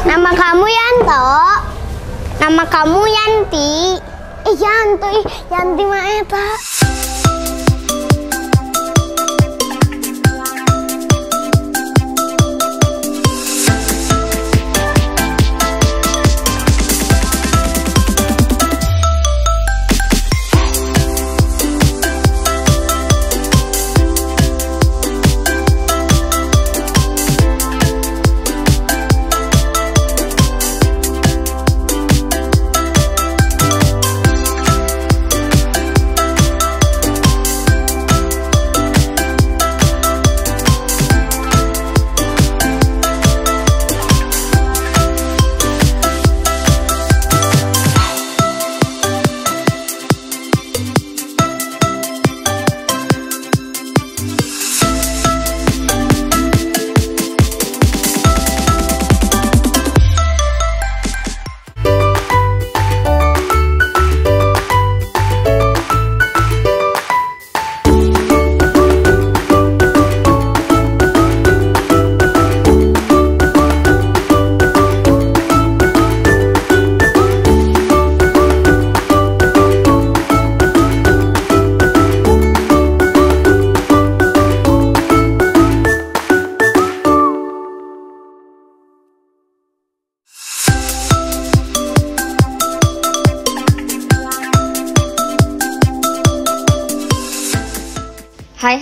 Nama kamu Yanto? Nama kamu Yanti? Yanto, Yanti mah eta.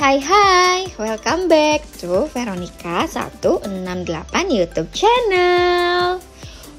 Hai, welcome back to Veronica 168 YouTube channel.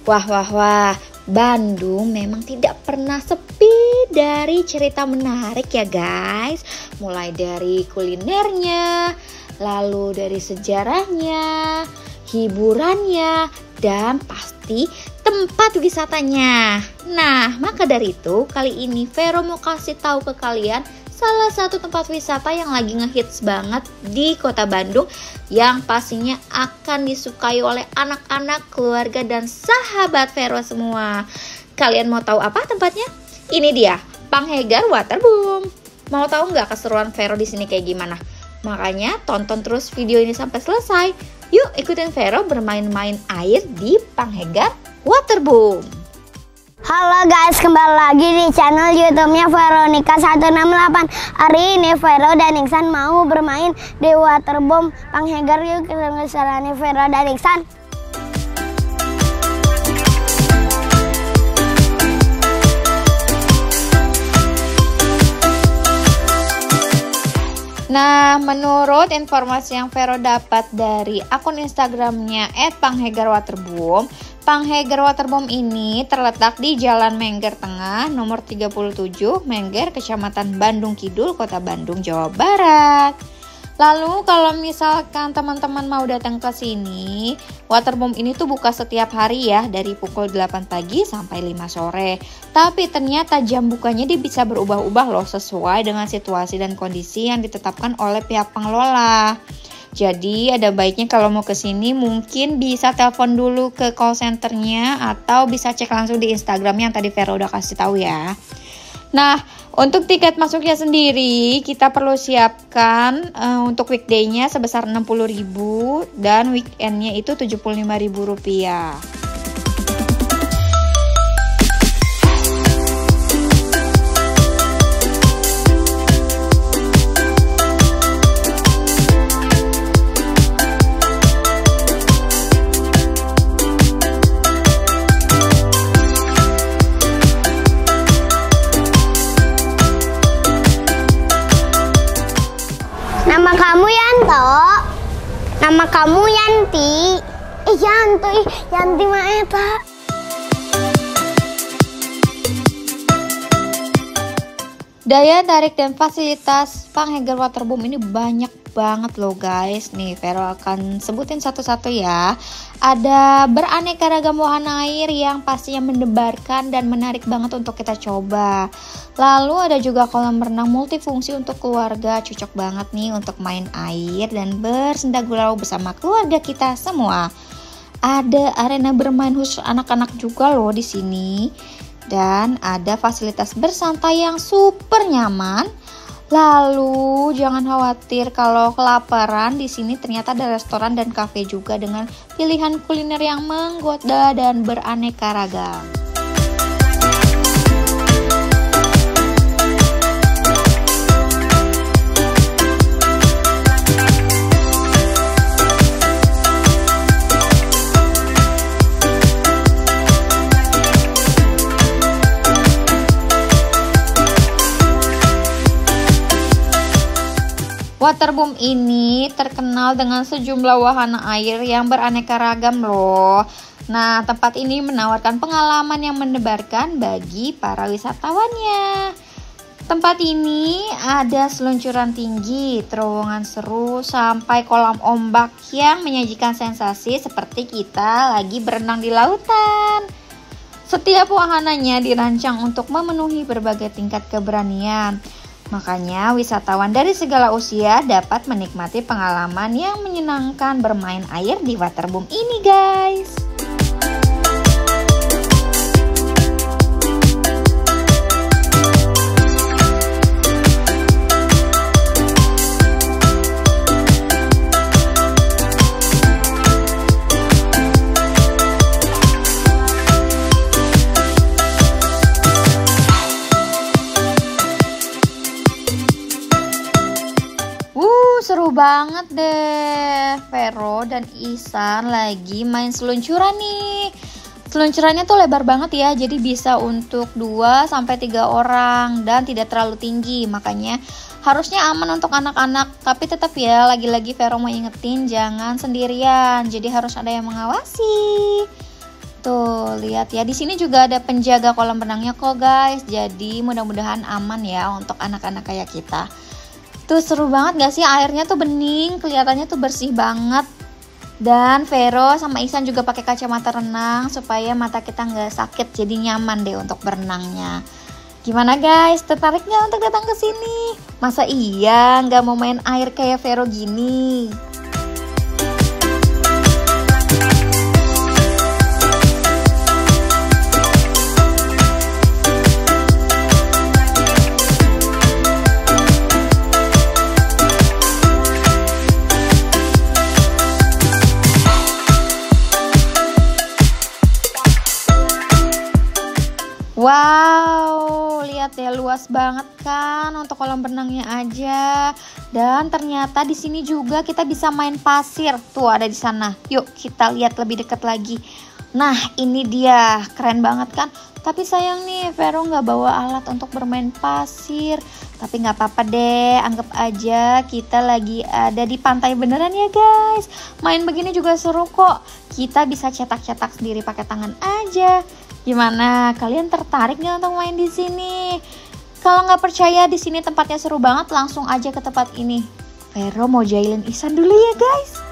Wah, Bandung memang tidak pernah sepi dari cerita menarik ya guys. Mulai dari kulinernya, lalu dari sejarahnya, hiburannya, dan pasti tempat wisatanya. Nah, maka dari itu kali ini Vero mau kasih tahu ke kalian salah satu tempat wisata yang lagi ngehits banget di kota Bandung, yang pastinya akan disukai oleh anak-anak, keluarga, dan sahabat Vero semua. Kalian mau tahu apa tempatnya? Ini dia, Panghegar Waterboom. Mau tahu nggak keseruan Vero di sini kayak gimana? Makanya tonton terus video ini sampai selesai. Yuk ikutin Vero bermain-main air di Panghegar Waterboom. Halo guys, kembali lagi di channel YouTube-nya Veronica 168. Hari ini Vero dan Iksan mau bermain di Waterboom Panghegar. Yuk kita ngesalani Vero dan Iksan. Nah, menurut informasi yang Vero dapat dari akun Instagramnya @panghegarwaterboom, Panghegar Waterboom ini terletak di Jalan Mengger Tengah, nomor 37, Mengger, Kecamatan Bandung Kidul, Kota Bandung, Jawa Barat. Lalu kalau misalkan teman-teman mau datang ke sini, Waterboom ini tuh buka setiap hari ya, dari pukul 8 pagi sampai 5 sore. Tapi ternyata jam bukanya dia bisa berubah-ubah loh, sesuai dengan situasi dan kondisi yang ditetapkan oleh pihak pengelola. Jadi ada baiknya kalau mau ke sini mungkin bisa telepon dulu ke call centernya atau bisa cek langsung di Instagramnya yang tadi Vero udah kasih tahu ya. Nah, untuk tiket masuknya sendiri kita perlu siapkan untuk weekday-nya sebesar 60.000 dan weekend-nya itu Rp75.000. Nama kamu Yanto? Nama kamu Yanti? Yanto, Yanti mah eta. Daya tarik dan fasilitas Panghegar Waterboom ini banyak banget loh guys. Nih Vero akan sebutin satu-satu ya. Ada beraneka ragam wahana air yang pastinya mendebarkan dan menarik banget untuk kita coba. Lalu ada juga kolam renang multifungsi untuk keluarga, cocok banget nih untuk main air dan bersenda gurau bersama keluarga kita semua. Ada arena bermain khusus anak-anak juga loh di sini. Dan ada fasilitas bersantai yang super nyaman. Lalu jangan khawatir kalau kelaparan, di sini ternyata ada restoran dan kafe juga dengan pilihan kuliner yang menggoda dan beraneka ragam. Waterboom ini terkenal dengan sejumlah wahana air yang beraneka ragam loh. Nah, tempat ini menawarkan pengalaman yang mendebarkan bagi para wisatawannya. Tempat ini ada seluncuran tinggi, terowongan seru, sampai kolam ombak yang menyajikan sensasi seperti kita lagi berenang di lautan. Setiap wahananya dirancang untuk memenuhi berbagai tingkat keberanian. Makanya wisatawan dari segala usia dapat menikmati pengalaman yang menyenangkan bermain air di waterboom ini, guys. Seru banget deh. Vero dan Ihsan lagi main seluncuran nih. Seluncurannya tuh lebar banget ya, jadi bisa untuk 2-3 orang dan tidak terlalu tinggi. Makanya harusnya aman untuk anak-anak. Tapi tetap ya, lagi-lagi Vero mau ingetin jangan sendirian. Jadi harus ada yang mengawasi. Tuh, lihat ya, di sini juga ada penjaga kolam renangnya kok, guys. Jadi mudah-mudahan aman ya untuk anak-anak kayak kita. Tuh seru banget gak sih, airnya tuh bening, kelihatannya tuh bersih banget. Dan Vero sama Ihsan juga pakai kacamata renang supaya mata kita nggak sakit, jadi nyaman deh untuk berenangnya. Gimana guys, tertarik nggak untuk datang ke sini? Masa iya nggak mau main air kayak Vero gini? Wow, lihat ya, luas banget kan untuk kolam renangnya aja. Dan ternyata di sini juga kita bisa main pasir. Tuh ada di sana. Yuk kita lihat lebih dekat lagi. Nah ini dia, keren banget kan. Tapi sayang nih, Vero nggak bawa alat untuk bermain pasir. Tapi nggak apa-apa deh, anggap aja kita lagi ada di pantai beneran ya guys. Main begini juga seru kok. Kita bisa cetak-cetak sendiri pakai tangan aja. Gimana? Kalian tertarik nggak untuk main di sini? Kalau nggak percaya di sini tempatnya seru banget, langsung aja ke tempat ini. Vero mau jahilin Ihsan dulu ya guys.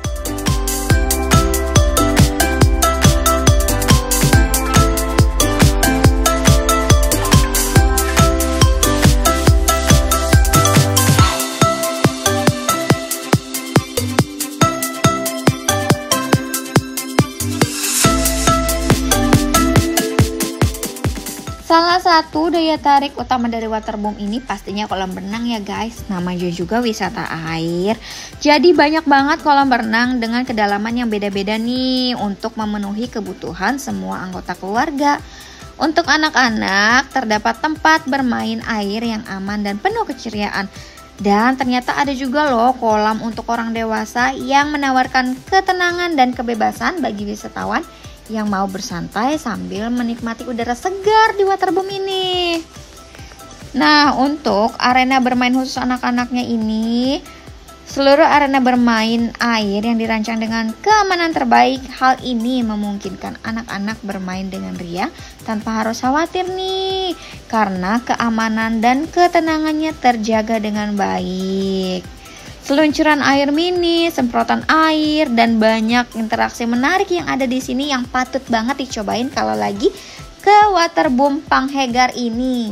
Salah satu daya tarik utama dari waterboom ini pastinya kolam renang ya guys. Namanya juga wisata air. Jadi banyak banget kolam renang dengan kedalaman yang beda-beda nih untuk memenuhi kebutuhan semua anggota keluarga. Untuk anak-anak terdapat tempat bermain air yang aman dan penuh keceriaan. Dan ternyata ada juga loh kolam untuk orang dewasa yang menawarkan ketenangan dan kebebasan bagi wisatawan yang mau bersantai sambil menikmati udara segar di waterboom ini. Nah, untuk arena bermain khusus anak-anaknya ini, seluruh arena bermain air yang dirancang dengan keamanan terbaik. Hal ini memungkinkan anak-anak bermain dengan riang tanpa harus khawatir nih, karena keamanan dan ketenangannya terjaga dengan baik. Seluncuran air mini, semprotan air, dan banyak interaksi menarik yang ada di sini yang patut banget dicobain kalau lagi ke waterboom Panghegar ini.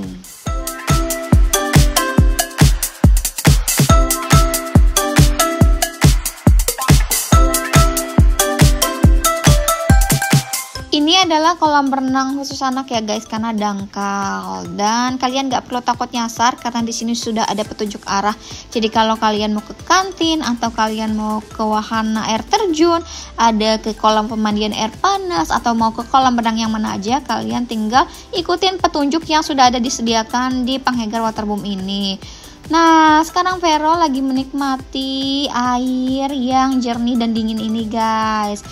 Ini adalah kolam renang khusus anak ya guys, karena dangkal. Dan kalian gak perlu takut nyasar karena di sini sudah ada petunjuk arah. Jadi kalau kalian mau ke kantin atau kalian mau ke wahana air terjun, ada ke kolam pemandian air panas, atau mau ke kolam renang yang mana aja, kalian tinggal ikutin petunjuk yang sudah ada disediakan di Panghegar Waterboom ini. Nah, sekarang Vero lagi menikmati air yang jernih dan dingin ini guys.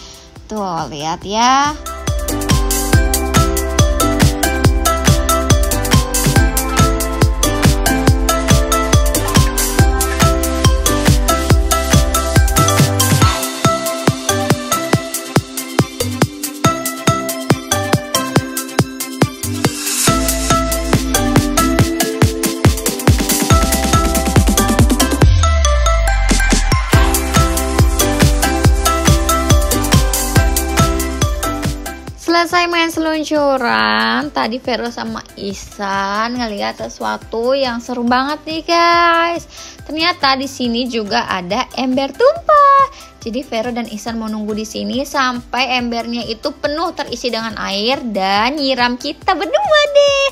Tuh, lihat ya. Selesai main seluncuran, tadi Vero sama Ihsan ngeliat sesuatu yang seru banget nih guys. Ternyata di sini juga ada ember tumpah. Jadi Vero dan Ihsan mau nunggu di sini sampai embernya itu penuh terisi dengan air dan nyiram kita berdua deh.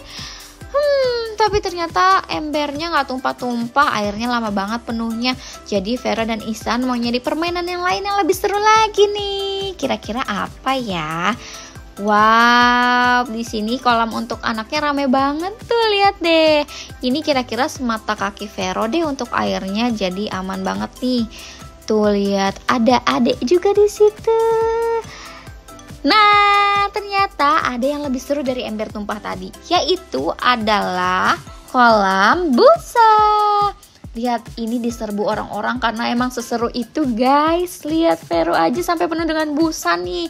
Tapi ternyata embernya nggak tumpah-tumpah, airnya lama banget penuhnya. Jadi Vero dan Ihsan mau nyari permainan yang lain yang lebih seru lagi nih. Kira-kira apa ya? Wow, di sini kolam untuk anaknya rame banget tuh, lihat deh. Ini kira-kira semata kaki Vero deh untuk airnya, jadi aman banget nih. Tuh lihat, ada adik juga di situ. Nah, ternyata ada yang lebih seru dari ember tumpah tadi, yaitu adalah kolam busa. Lihat, ini diserbu orang-orang karena emang seseru itu guys. Lihat, Vero aja sampai penuh dengan busa nih.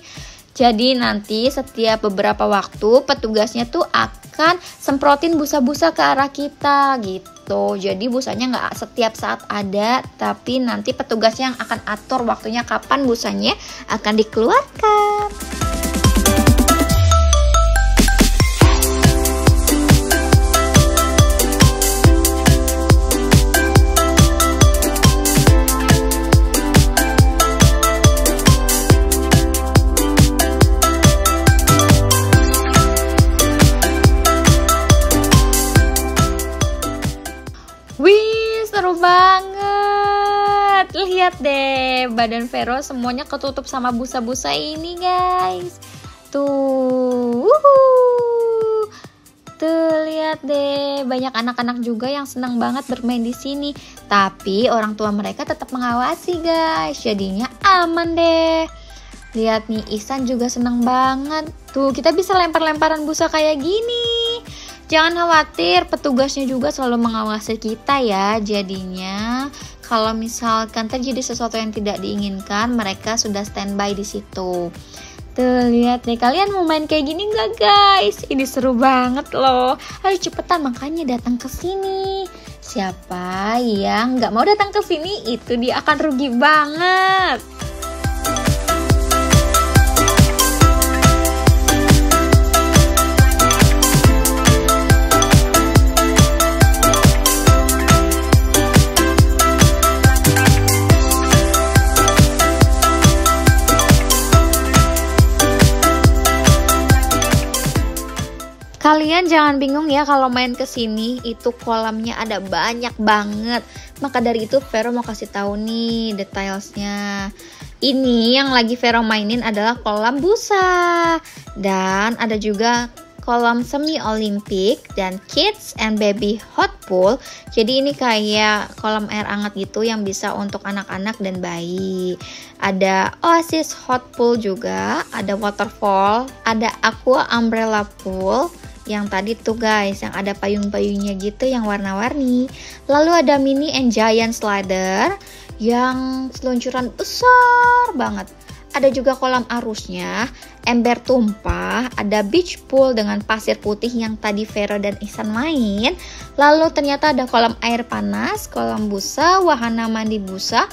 Jadi nanti setiap beberapa waktu petugasnya tuh akan semprotin busa-busa ke arah kita gitu. Jadi busanya nggak setiap saat ada, tapi nanti petugasnya yang akan atur waktunya kapan busanya akan dikeluarkan. Seru banget. Lihat deh, badan Vero semuanya ketutup sama busa-busa ini guys. Tuh, tuh lihat deh, banyak anak-anak juga yang senang banget bermain di sini. Tapi orang tua mereka tetap mengawasi guys, jadinya aman deh. Lihat nih, Ihsan juga senang banget. Tuh, kita bisa lempar-lemparan busa kayak gini. Jangan khawatir, petugasnya juga selalu mengawasi kita ya. Jadinya kalau misalkan terjadi sesuatu yang tidak diinginkan, mereka sudah standby di situ. Tuh lihat nih, kalian mau main kayak gini nggak guys? Ini seru banget loh. Ayo cepetan, makanya datang ke sini. Siapa yang nggak mau datang ke sini, itu dia akan rugi banget. Kalian jangan bingung ya kalau main ke sini, itu kolamnya ada banyak banget. Maka dari itu Vero mau kasih tahu nih detailsnya. Ini yang lagi Vero mainin adalah kolam busa. Dan ada juga kolam semi olimpik dan kids and baby hot pool. Jadi ini kayak kolam air hangat gitu yang bisa untuk anak-anak dan bayi. Ada oasis hot pool juga, ada waterfall, ada aqua umbrella pool yang tadi tuh guys, yang ada payung-payungnya gitu yang warna-warni. Lalu ada mini and giant slider yang seluncuran besar banget. Ada juga kolam arusnya, ember tumpah, ada beach pool dengan pasir putih yang tadi Vero dan Ihsan main. Lalu ternyata ada kolam air panas, kolam busa, wahana mandi busa,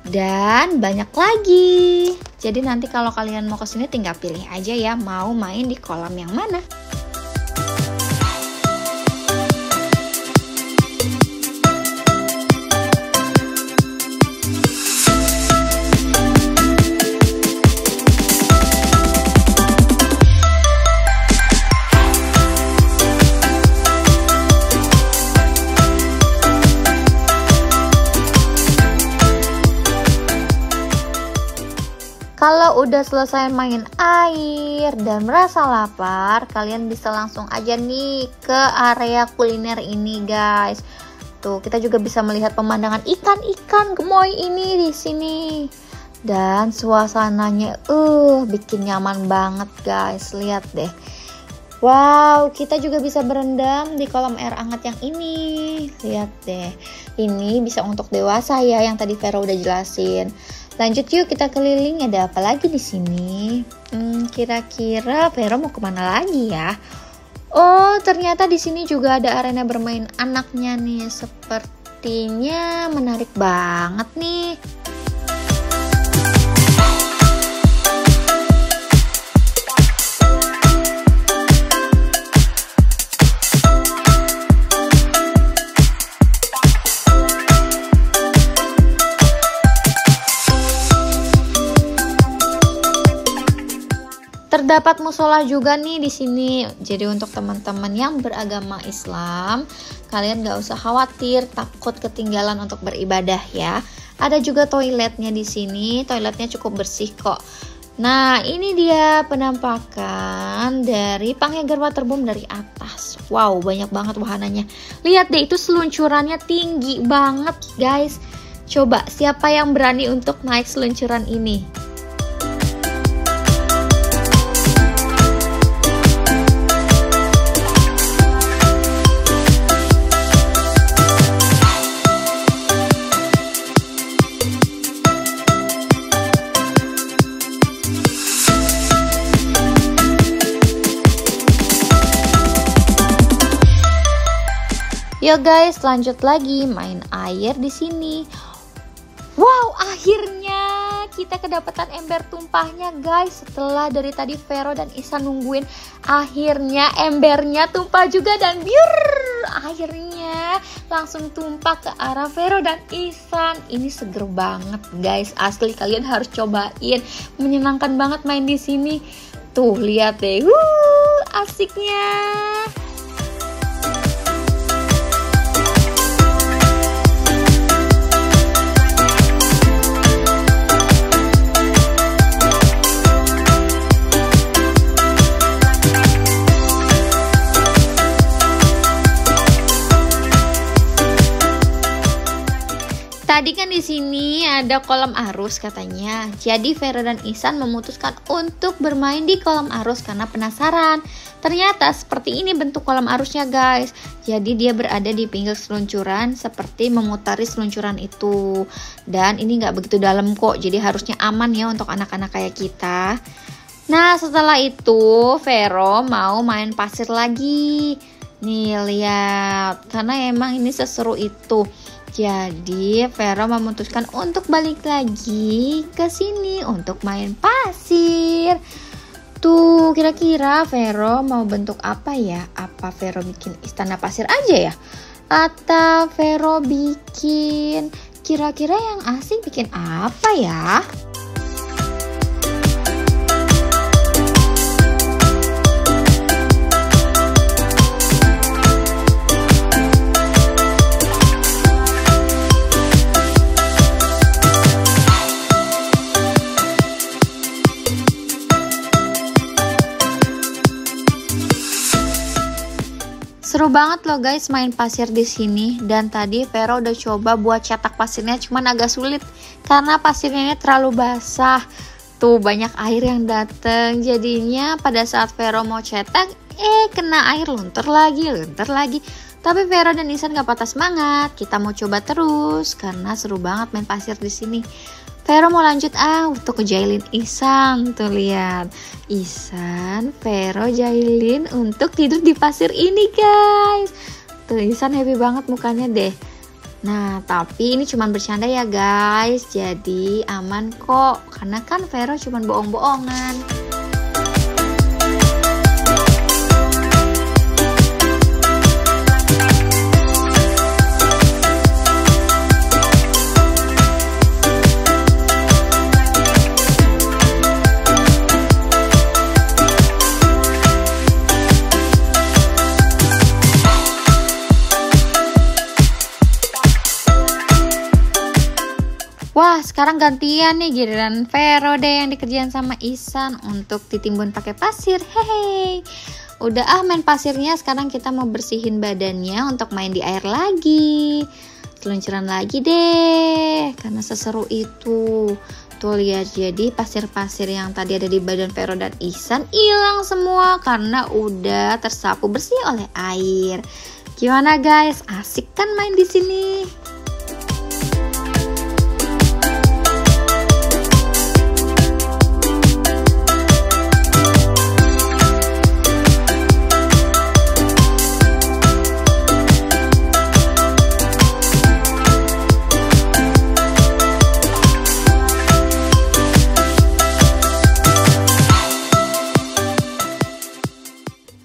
dan banyak lagi. Jadi nanti kalau kalian mau kesini tinggal pilih aja ya mau main di kolam yang mana. udah selesai main air dan merasa lapar, kalian bisa langsung aja nih ke area kuliner ini guys. Tuh, kita juga bisa melihat pemandangan ikan-ikan gemoy ini di sini. Dan suasananya bikin nyaman banget guys. Lihat deh. Wow, kita juga bisa berendam di kolam air hangat yang ini. Lihat deh. Ini bisa untuk dewasa ya, yang tadi Vero udah jelasin. Lanjut yuk, kita keliling. Ada apa lagi di sini? Kira-kira Vero mau kemana lagi ya? Oh, ternyata di sini juga ada arena bermain anaknya nih. Sepertinya menarik banget nih. Terdapat musola juga nih di sini. Jadi untuk teman-teman yang beragama Islam, kalian gak usah khawatir takut ketinggalan untuk beribadah ya. Ada juga toiletnya di sini. Toiletnya cukup bersih kok. Nah, ini dia penampakan dari Panghegar Waterboom dari atas. Wow, banyak banget wahananya. Lihat deh, itu seluncurannya tinggi banget guys. Coba siapa yang berani untuk naik seluncuran ini? Yuk guys, lanjut lagi main air di sini. Wow, akhirnya kita kedapatan ember tumpahnya guys. Setelah dari tadi Vero dan Ihsan nungguin, akhirnya embernya tumpah juga dan biur. Akhirnya langsung tumpah ke arah Vero dan Ihsan. Ini seger banget guys, asli kalian harus cobain. Menyenangkan banget main di sini. Tuh, lihat deh. Asiknya. Tadi kan di sini ada kolam arus katanya. Jadi Vero dan Ihsan memutuskan untuk bermain di kolam arus karena penasaran. Ternyata seperti ini bentuk kolam arusnya guys. Jadi dia berada di pinggir seluncuran seperti memutari seluncuran itu. Dan ini nggak begitu dalam kok. Jadi harusnya aman ya untuk anak-anak kayak kita. Nah, setelah itu Vero mau main pasir lagi. Nih lihat, karena emang ini seseru itu. Jadi Vero memutuskan untuk balik lagi ke sini untuk main pasir. Tuh, kira-kira Vero mau bentuk apa ya? Apa Vero bikin istana pasir aja ya? Atau Vero bikin, kira-kira yang asik bikin apa ya? Seru banget loh guys main pasir di sini. Dan tadi Vero udah coba buat cetak pasirnya, cuman agak sulit karena pasirnya terlalu basah. Tuh, banyak air yang dateng. Jadinya pada saat Vero mau cetak, kena air, luntur lagi. Tapi Vero dan Ihsan gak patah semangat. Kita mau coba terus karena seru banget main pasir di sini. Vero mau lanjut untuk ngejailin Ihsan. Tuh lihat, Ihsan, Vero jailin untuk tidur di pasir ini guys. Tuh, Ihsan happy banget mukanya deh. Nah, tapi ini cuma bercanda ya guys. Jadi aman kok, karena kan Vero cuma bohong-bohongan. Wah, sekarang gantian nih, giliran Vero deh yang dikerjain sama Ihsan untuk ditimbun pakai pasir. Hehe. Udah main pasirnya, sekarang kita mau bersihin badannya untuk main di air lagi. Seluncuran lagi deh, karena seseru itu. Tuh lihat, jadi pasir-pasir yang tadi ada di badan Vero dan Ihsan hilang semua karena udah tersapu bersih oleh air. Gimana guys? Asik kan main di sini?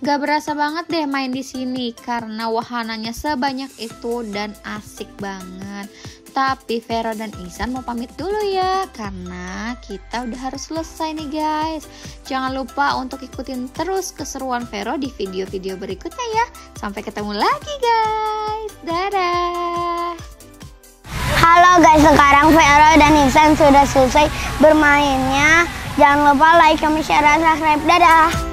Gak berasa banget deh main di sini karena wahananya sebanyak itu dan asik banget. Tapi Vero dan Ihsan mau pamit dulu ya karena kita udah harus selesai nih guys. Jangan lupa untuk ikutin terus keseruan Vero di video-video berikutnya ya. Sampai ketemu lagi guys. Dadah. Halo guys, sekarang Vero dan Ihsan sudah selesai bermainnya. Jangan lupa like, comment, share, dan subscribe. Dadah.